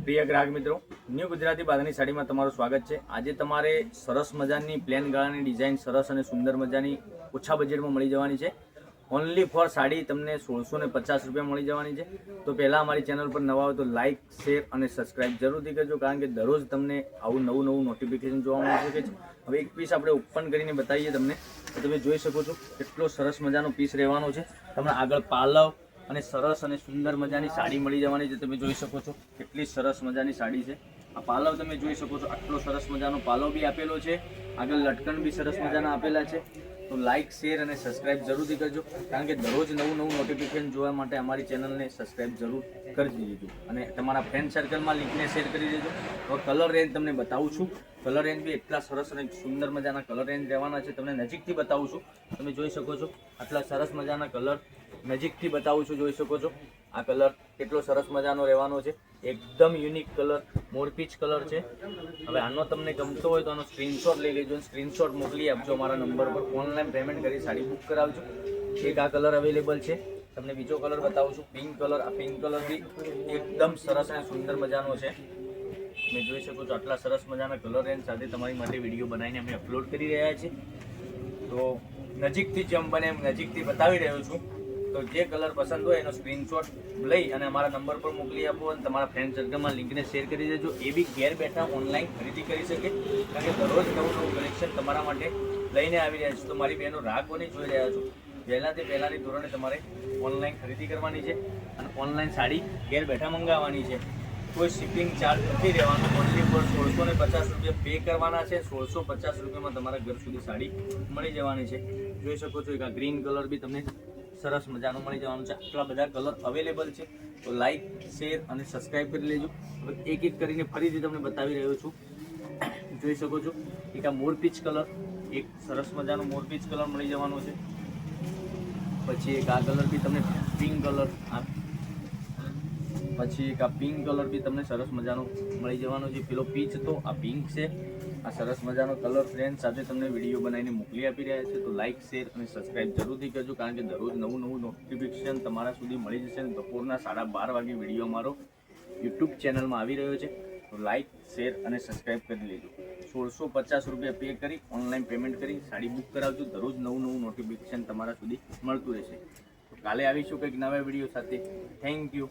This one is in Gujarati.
પ્રિય ગ્રાહક મિત્રો, ન્યૂ ગુજરાતી બાંધણી સાડીમાં તમારું સ્વાગત છે। આજે તમારે સરસ મજાની પ્લેન ગળાની ડિઝાઇન સરસ અને સુંદર મજાની ઓછા બજેટમાં મળી જવાની છે। ઓનલી ફોર સાડી તમને 1650 રૂપિયા મળી જવાની છે। તો પહેલાં અમારી ચેનલ પર નવા હોય તો લાઇક, શેર અને સબસ્ક્રાઇબ જરૂરથી કરજો, કારણ કે દરરોજ તમને આવું નવું નોટિફિકેશન જોવા મળી શકે છે। હવે એક પીસ આપણે ઓપન કરીને બતાવીએ તમને, તો તમે જોઈ શકો છો કેટલો સરસ મજાનો પીસ રહેવાનો છે। તમને આગળ પાલવ અને સરસ અને સુંદર મજાની સાડી મળી જવાની છે। તમે જોઈ શકો છો કેટલી સરસ મજાની સાડી છે। આ પાલવ તમે જોઈ શકો છો, આટલો સરસ મજાનો પાલવ બી આપેલો છે, આગળ લટકન બી સરસ મજાના આપેલા છે। તો લાઇક, શેર અને સબસ્ક્રાઇબ જરૂરથી કરજો, કારણ કે દરરોજ નવું નોટિફિકેશન જોવા માટે અમારી ચેનલને સબસ્ક્રાઇબ જરૂર કરી દેજો અને તમારા ફ્રેન્ડ સર્કલમાં લિંકને શેર કરી દેજો। તો કલર રેન્જ તમને બતાવું છું, કલર રેન્જ બી એટલા સરસ અને સુંદર મજાના કલર રેન્જ રહેવાના છે। તમને નજીકથી બતાવું છું, તમે જોઈ શકો છો આટલા સરસ મજાના કલર નજીકથી બતાવું છું, જોઈ શકો છો આ કલર કેટલો સરસ મજાનો રહેવાનો છે, એકદમ યુનિક કલર મોરપીચ કલર છે। હવે આનો તમને ગમતો હોય તો આનો સ્ક્રીનશોટ લઈ લેજો, સ્ક્રીનશોટ મોકલી આપજો અમારા નંબર પર, ઓનલાઈન પેમેન્ટ કરી સાડી બુક કરાવજો। એક આ કલર અવેલેબલ છે, તમને બીજો કલર બતાવું છું, પિંક કલર। આ પિંક કલર બી એકદમ સરસ અને સુંદર મજાનો છે, તમે જોઈ શકો છો આટલા સરસ મજાના કલર રેન્જ સાથે તમારી માટે વિડીયો બનાવીને અમે અપલોડ કરી રહ્યા છીએ। તો નજીકથી જેમ બને એમ નજીકથી બતાવી રહ્યો છું। તો જે કલર પસંદ હોય એનો સ્ક્રીનશોટ લઈ અને અમારા નંબર પર મોકલી આપો અને તમારા ફ્રેન્ડ સર્કલમાં લિંકને શેર કરી દેજો। એ બી ઘેર બેઠા ઓનલાઈન ખરીદી કરી શકે, કારણ કે દરરોજ નવું કલેક્શન તમારા માટે લઈને આવી રહ્યા છે। તો મારી બહેનો રાહ કોની જોઈ રહ્યા છો, પહેલાંની ધોરણે તમારે ઓનલાઈન ખરીદી કરવાની છે અને ઓનલાઈન સાડી ઘેર બેઠા મંગાવવાની છે। કોઈ શિપિંગ ચાર્જ નથી રહેવાનો, ઓનલી ફોર 1650 રૂપિયા પે કરવાના છે। 1650 રૂપિયામાં તમારા ઘર સુધી સાડી મળી જવાની છે। જોઈ શકો છો એક આ ગ્રીન કલર બી તમને સરસ મજાનું મળી જવાનું છે। આટલા બધા કલર અવેલેબલ છે, તો લાઇક, શેર અને સબસ્ક્રાઇબ કરી લેજો। હવે એક એક કરીને ફરીથી તમને બતાવી રહ્યો છું, જોઈ શકો છો એક આ મોરપીચ કલર, એક સરસ મજાનો મોરપીચ કલર મળી જવાનો છે। પછી એક આ કલર બી તમને પિંક કલર, પછી એક આ પિંક કલર બી તમને સરસ મજાનો મળી જવાનો છે। પેલો પીચ તો આ પિંક છે। આ સરસ મજાનો કલર ફ્રેન્ડ સાથે તમને વિડીયો બનાવીને મોકલી આપી રહ્યા છે। તો લાઇક, શેર અને સબસ્ક્રાઇબ જરૂરથી કરજો, કારણ કે દરરોજ નવું નોટિફિકેશન તમારા સુધી મળી જશે। બપોરના 12:30 વાગે વિડીયો અમારો યુટ્યુબ ચેનલમાં આવી રહ્યો છે, તો લાઇક, શેર અને સબસ્ક્રાઇબ કરી લેજો। 1650 રૂપિયા પે કરી ઓનલાઈન પેમેન્ટ કરી સાડી બુક કરાવજો, દરરોજ નવું નોટિફિકેશન તમારા સુધી મળતું રહેશે। તો કાલે આવીશું કંઈક નવા વિડીયો સાથે। Thank you.